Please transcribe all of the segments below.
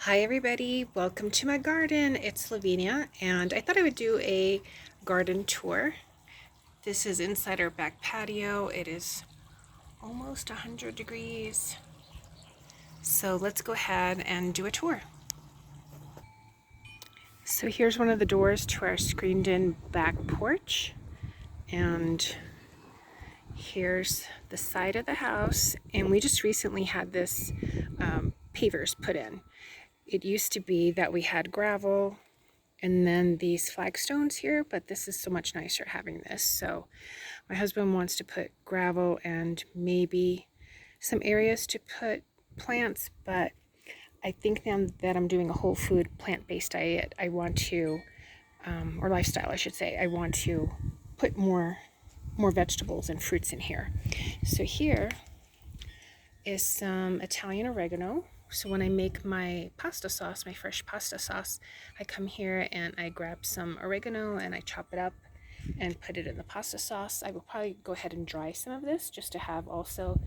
Hi everybody, welcome to my garden. It's Lavinia and I thought I would do a garden tour. This is inside our back patio. It is almost 100 degrees. So let's go ahead and do a tour. So here's one of the doors to our screened in back porch. And here's the side of the house. And we just recently had this pavers put in. It used to be that we had gravel and then these flagstones here, but this is so much nicer having this. So my husband wants to put gravel and maybe some areas to put plants, but I think now that I'm doing a whole food plant-based diet, I want to, or lifestyle I should say, I want to put more vegetables and fruits in here. So here is some Italian oregano. So when I make my pasta sauce, my fresh pasta sauce, I come here and I grab some oregano and I chop it up and put it in the pasta sauce. I will probably go ahead and dry some of this just to have also.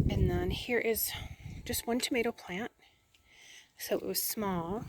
And then here is just one tomato plant. So it was small.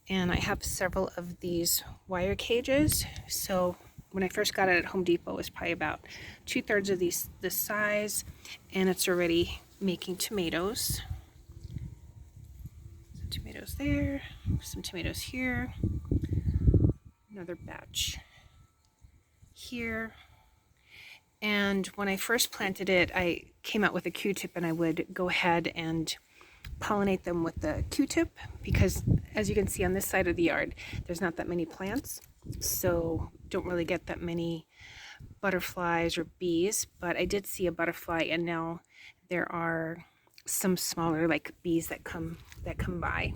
And I have several of these wire cages. So when I first got it at Home Depot, it was probably about 2/3 of this size, and it's already making tomatoes. Some tomatoes there, some tomatoes here, another batch here. And when I first planted it, I came out with a Q-tip and I would go ahead and pollinate them with the Q-tip because as you can see on this side of the yard, there's not that many plants. So don't really get that many butterflies or bees, but I did see a butterfly and now there are some smaller like bees that come by.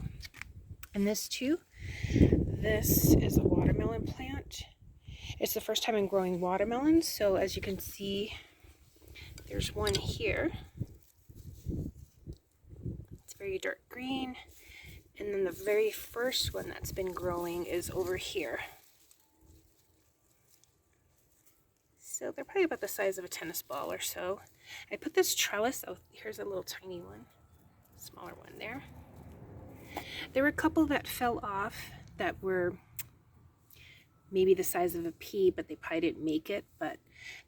And this too, this is a watermelon plant. It's the first time I'm growing watermelons, so as you can see, there's one here. It's very dark green. And then the very first one that's been growing is over here. So they're probably about the size of a tennis ball or so. I put this trellis, oh, here's a little tiny one, smaller one there. There were a couple that fell off that were maybe the size of a pea, but they probably didn't make it, but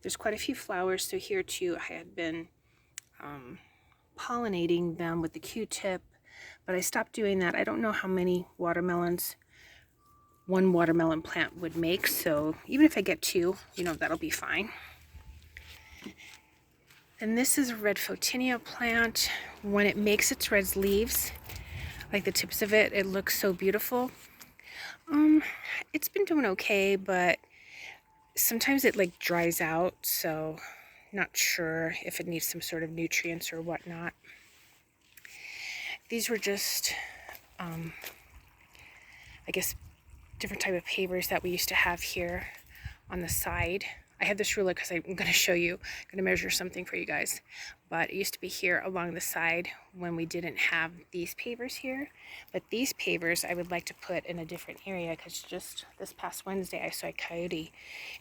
there's quite a few flowers. So here too, I had been pollinating them with the Q-tip, but I stopped doing that. I don't know how many watermelons one watermelon plant would make, so even if I get two, that'll be fine. And this is a red photinia plant. When it makes its red leaves, like the tips of it, it looks so beautiful. It's been doing okay, but sometimes it like dries out, so not sure if it needs some sort of nutrients or whatnot. These were just, I guess, different type of pavers that we used to have here on the side. I have this ruler because I'm going to show you, I'm going to measure something for you guys. But it used to be here along the side when we didn't have these pavers here. But these pavers I would like to put in a different area because just this past Wednesday I saw a coyote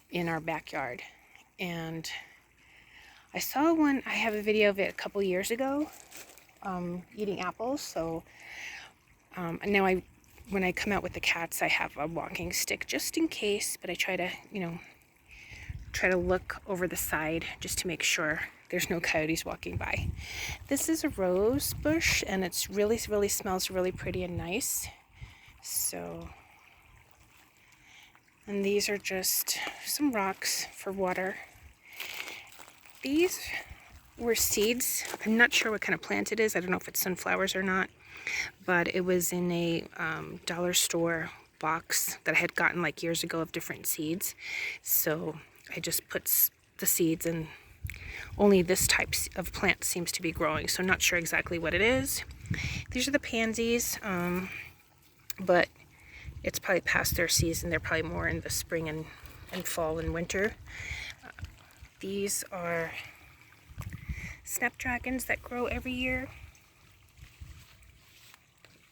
in our backyard. And I saw one, I have a video of it a couple years ago, eating apples. So now when I come out with the cats, I have a walking stick just in case, but I try to, try to look over the side just to make sure there's no coyotes walking by. This is a rose bush and it's really smells really pretty and nice. So, and these are just some rocks for water. These were seeds. I'm not sure what kind of plant it is. I don't know if it's sunflowers or not, but it was in a dollar store box that I had gotten like years ago of different seeds. So I just put the seeds and only this type of plant seems to be growing, so I'm not sure exactly what it is. These are the pansies, but it's probably past their season. They're probably more in the spring and fall and winter. These are snapdragons that grow every year.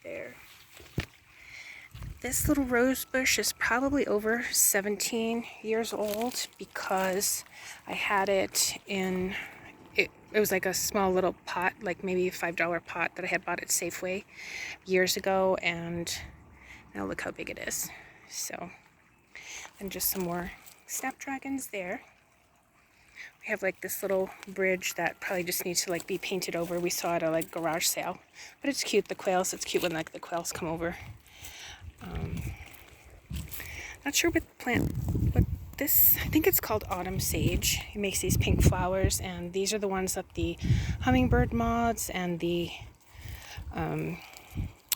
There. This little rose bush is probably over 17 years old because I had it in, it was like a small little pot, like maybe a $5 pot that I had bought at Safeway years ago, and now look how big it is. So, and just some more snapdragons there. We have like this little bridge that probably just needs to like be painted over. We saw it at a like garage sale, but it's cute. The quails, it's cute when like the quails come over. Not sure what plant, what this, I think it's called autumn sage. It makes these pink flowers, and these are the ones that the hummingbird moths and the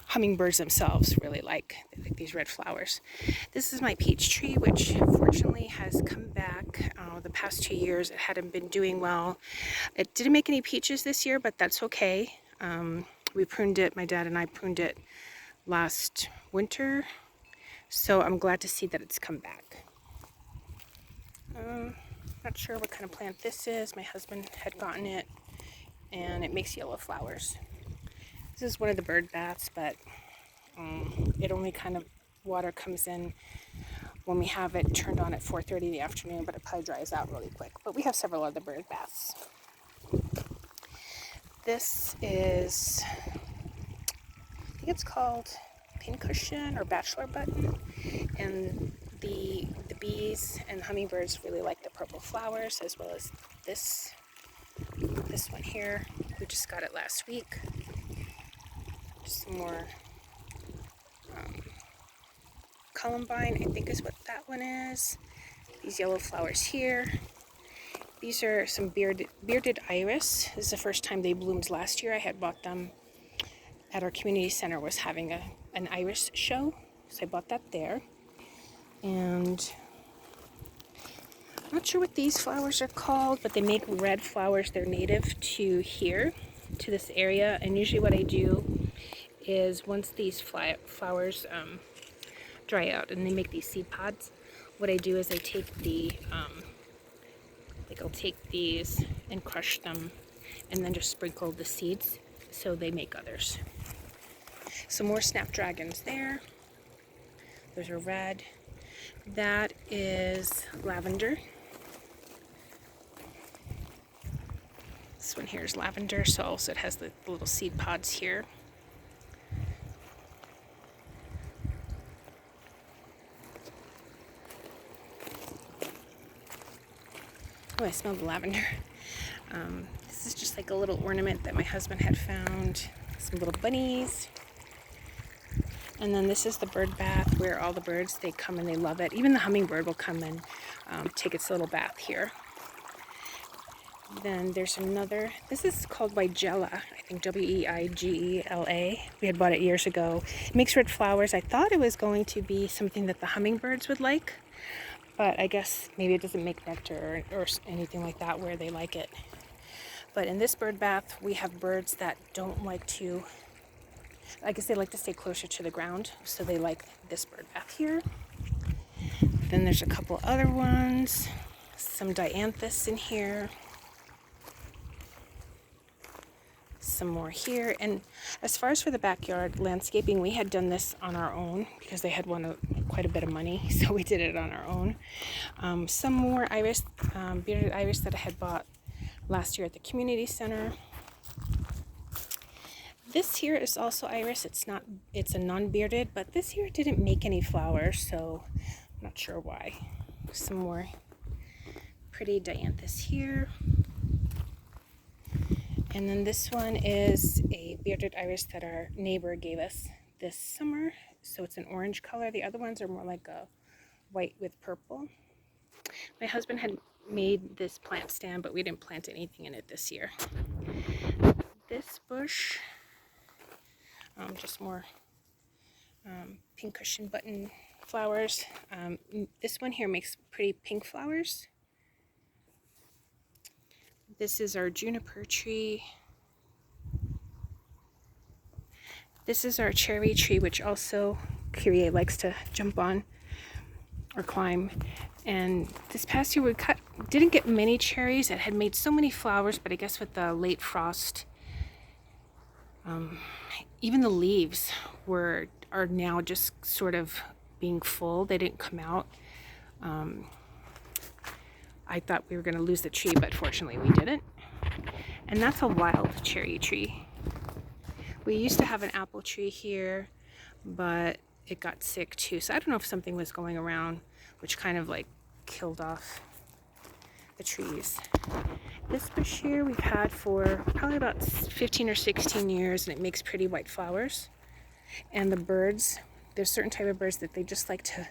hummingbirds themselves really like. They like these red flowers. This is my peach tree, which fortunately has come back. The past 2 years it hadn't been doing well. It didn't make any peaches this year, but that's okay. We pruned it, my dad and I pruned it last winter, so I'm glad to see that it's come back. Not sure what kind of plant this is. My husband had gotten it, and it makes yellow flowers. This is one of the bird baths, but it only kind of, water comes in when we have it turned on at 4:30 in the afternoon, but it probably dries out really quick. But we have several other bird baths. This is, I think it's called pincushion or bachelor button, and the bees and hummingbirds really like the purple flowers, as well as this one here. We just got it last week. Some more columbine, I think is what that one is. These yellow flowers here. These are some bearded iris. This is the first time they bloomed last year. I had bought them at our community center, was having an iris show, so I bought that there. And I'm not sure what these flowers are called, but they make red flowers. They're native to here, to this area. And usually what I do is once these flowers dry out and they make these seed pods, what I do is I take I'll take these and crush them and then just sprinkle the seeds so they make others. Some more snapdragons there. Those are red. That is lavender. This one here is lavender, so also it has the little seed pods here. Oh, I smell the lavender. This is just like a little ornament that my husband had found. Some little bunnies. And then this is the bird bath where all the birds, they come and they love it. Even the hummingbird will come and take its little bath here. Then there's another, this is called Weigela, I think Weigela. We had bought it years ago. It makes red flowers. I thought it was going to be something that the hummingbirds would like, but I guess maybe it doesn't make nectar or anything like that where they like it. But in this bird bath, we have birds that don't like to, I guess they like to stay closer to the ground, so they like this bird bath here. Then there's a couple other ones, some dianthus in here, some more here. And as far as for the backyard landscaping, we had done this on our own because they had won quite a bit of money, so we did it on our own. Some more iris, bearded iris that I had bought last year at the community center. This here is also iris. It's a non-bearded, but this year didn't make any flowers, so I'm not sure why. Some more pretty dianthus here. And then this one is a bearded iris that our neighbor gave us this summer. So it's an orange color. The other ones are more like a white with purple. My husband had made this plant stand, but we didn't plant anything in it this year. This bush, just more pincushion button flowers. This one here makes pretty pink flowers. This is our juniper tree. This is our cherry tree, which also Kyrie likes to jump on or climb. And this past year we didn't get many cherries. It had made so many flowers, but I guess with the late frost, even the leaves are now just sort of being full. They didn't come out. I thought we were going to lose the tree, but fortunately we didn't. And that's a wild cherry tree. We used to have an apple tree here, but it got sick too. So I don't know if something was going around, which kind of like killed off the trees. This bush here we've had for probably about 15 or 16 years, and it makes pretty white flowers. And the birds, there's certain type of birds that they just like to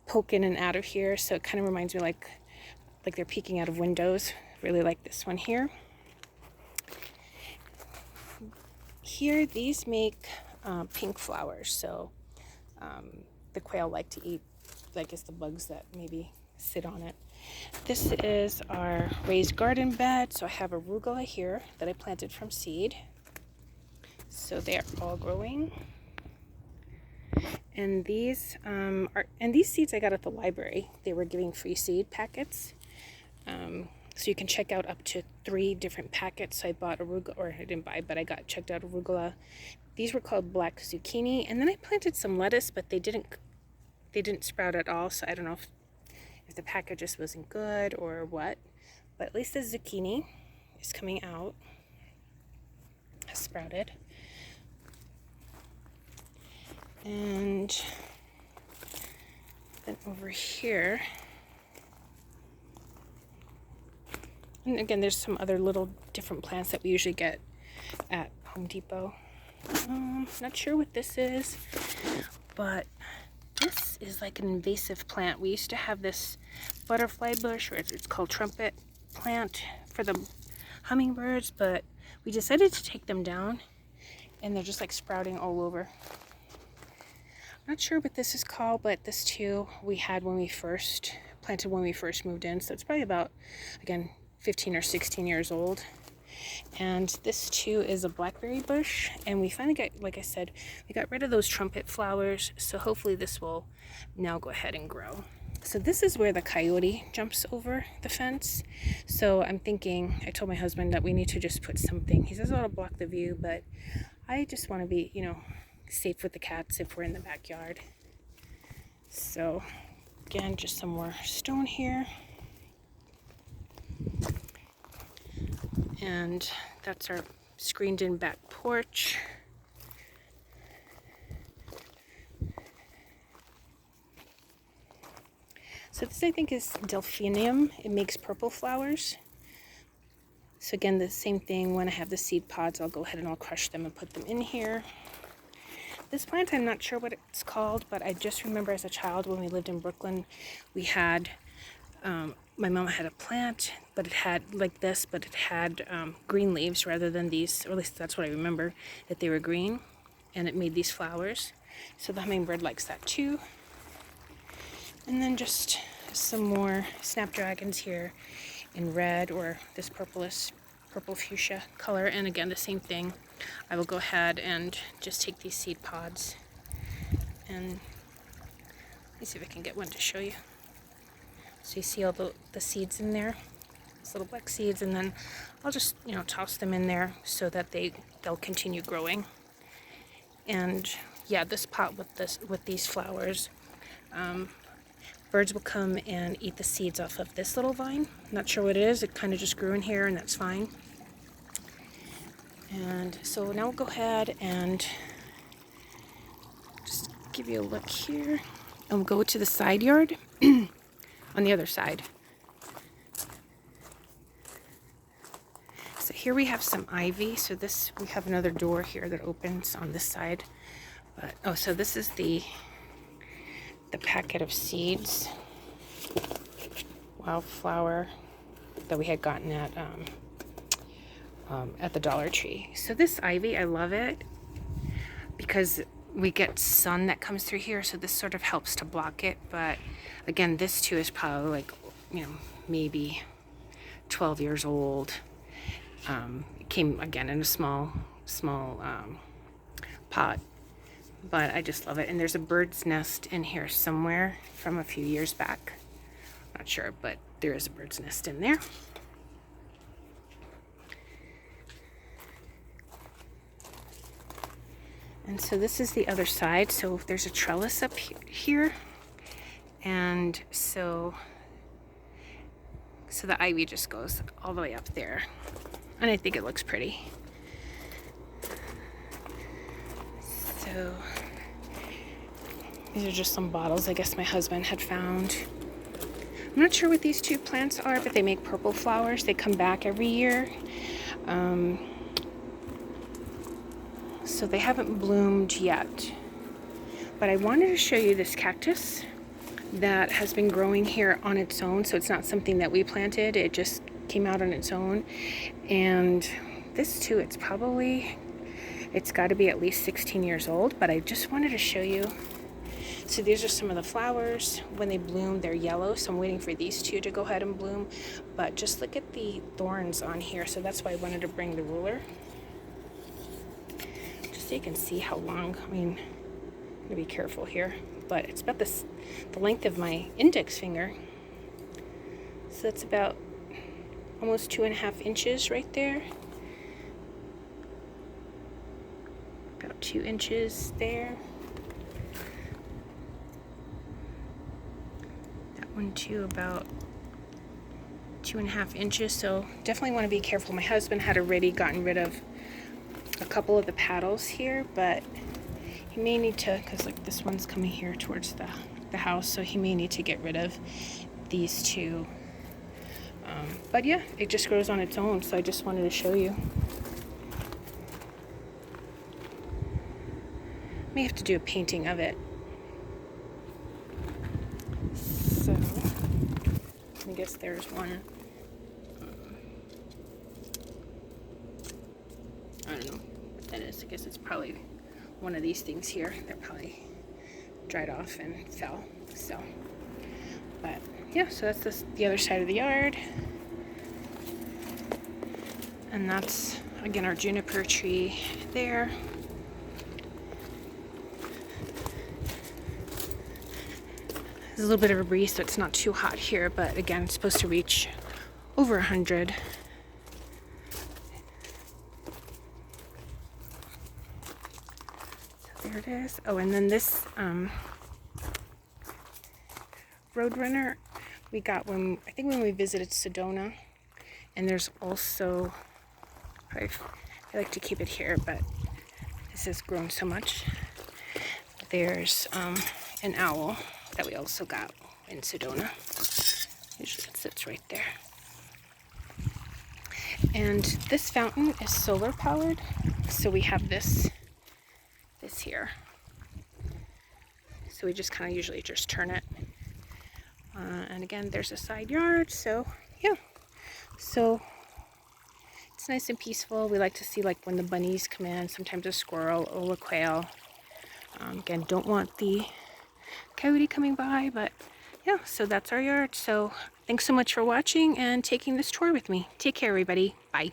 poke in and out of here. So it kind of reminds me like they're peeking out of windows. Really like this one here. Here, these make pink flowers. So the quail like to eat, I guess, the bugs that maybe sit on it. This is our raised garden bed. So I have arugula here that I planted from seed. So they are all growing. And these these seeds I got at the library. They were giving free seed packets. So you can check out up to 3 different packets. So I bought arugula, or I didn't buy, but I checked out arugula. These were called black zucchini. And then I planted some lettuce, but they didn't sprout at all. So I don't know if the packet just wasn't good or what. But at least the zucchini is coming out. Has sprouted. And then over here, and again, there's some other little different plants that we usually get at Home Depot. Not sure what this is, but this is like an invasive plant. We used to have this butterfly bush, or it's called trumpet plant, for the hummingbirds, but we decided to take them down, and they're just like sprouting all over. Not sure what this is called, but this too we had when we first planted, when we first moved in. So it's probably about, again, 15 or 16 years old. And this too is a blackberry bush. And we finally got, like I said, we got rid of those trumpet flowers. So hopefully this will now go ahead and grow. So this is where the coyote jumps over the fence. So I'm thinking, I told my husband that we need to just put something. He says it'll block the view, but I just want to be, safe with the cats if we're in the backyard. So again, just some more stone here. And that's our screened in back porch. So this, I think, is delphinium. It makes purple flowers. So again, the same thing. When I have the seed pods, I'll go ahead and I'll crush them and put them in here. This plant, I'm not sure what it's called, but I just remember as a child when we lived in Brooklyn, we had, my mom had a plant, but it had like this, but it had green leaves rather than these, or at least that's what I remember, that they were green, and it made these flowers. So the hummingbird likes that too. And then just some more snapdragons here in red, or this purple fuchsia color. And again, the same thing. I will go ahead and just take these seed pods, and let me see if I can get one to show you. So you see all the seeds in there, these little black seeds, and then I'll just toss them in there so that they'll continue growing. And yeah, this pot with these flowers, birds will come and eat the seeds off of this little vine. Not sure what it is. It kind of just grew in here, and that's fine. And so now we'll go ahead and just give you a look here. And we'll go to the side yard on the other side. So here we have some ivy. So we have another door here that opens on this side. But so this is the packet of seeds, wildflower, that we had gotten at the Dollar Tree. So this ivy, I love it because we get sun that comes through here, so this sort of helps to block it. But again, this too is probably like, maybe 12 years old. It came again in a small pot, but I just love it. And there's a bird's nest in here somewhere from a few years back. Not sure, but there is a bird's nest in there. And so this is the other side. So there's a trellis up here. And so the ivy just goes all the way up there. and I think it looks pretty. So these are just some bottles I guess my husband had found. I'm not sure what these two plants are, but they make purple flowers. They come back every year. So they haven't bloomed yet. But I wanted to show you this cactus that has been growing here on its own. So it's not something that we planted. It just came out on its own. And this too, it's got to be at least 16 years old. But I just wanted to show you. So these are some of the flowers. When they bloom, they're yellow. So I'm waiting for these two to go ahead and bloom. But just look at the thorns on here. So that's why I wanted to bring the ruler. Just so you can see how long. I mean, I'm going to be careful here. But it's about the length of my index finger. So that's about almost 2.5 inches right there. About 2 inches there. One to about 2.5 inches, so definitely want to be careful. My husband had already gotten rid of a couple of the paddles here, but he may need to, because like this one's coming here towards the house, so he may need to get rid of these two. But yeah, it just grows on its own, so I just wanted to show you. May have to do a painting of it. So I guess there's one. I don't know what that is. I guess it's probably one of these things here. They're probably dried off and fell. So, but yeah, so that's the other side of the yard. And that's, again, our juniper tree there. There's a little bit of a breeze, so it's not too hot here, but again, it's supposed to reach over 100. So there it is. Oh, and then this Roadrunner we got when we visited Sedona. And there's also, I like to keep it here, but this has grown so much. There's an owl that we also got in Sedona. Usually it sits right there. And this fountain is solar powered, so we have this here. So we just kind of usually just turn it. And again, there's a side yard, so yeah. So it's nice and peaceful. We like to see like when the bunnies come in, sometimes a squirrel or a quail. Again, don't want the coyote coming by, but yeah, so that's our yard. So thanks so much for watching and taking this tour with me. Take care, everybody. Bye.